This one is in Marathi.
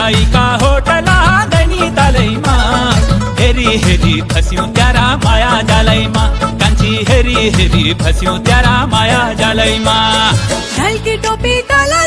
जाई का होटला गनी तालई मा हेरी हेरी फस्यूं त्यारा माया जालई मा कांची हेरी हेरी फस्यूं त्यारा माया जालई मा ढल की टोपी काला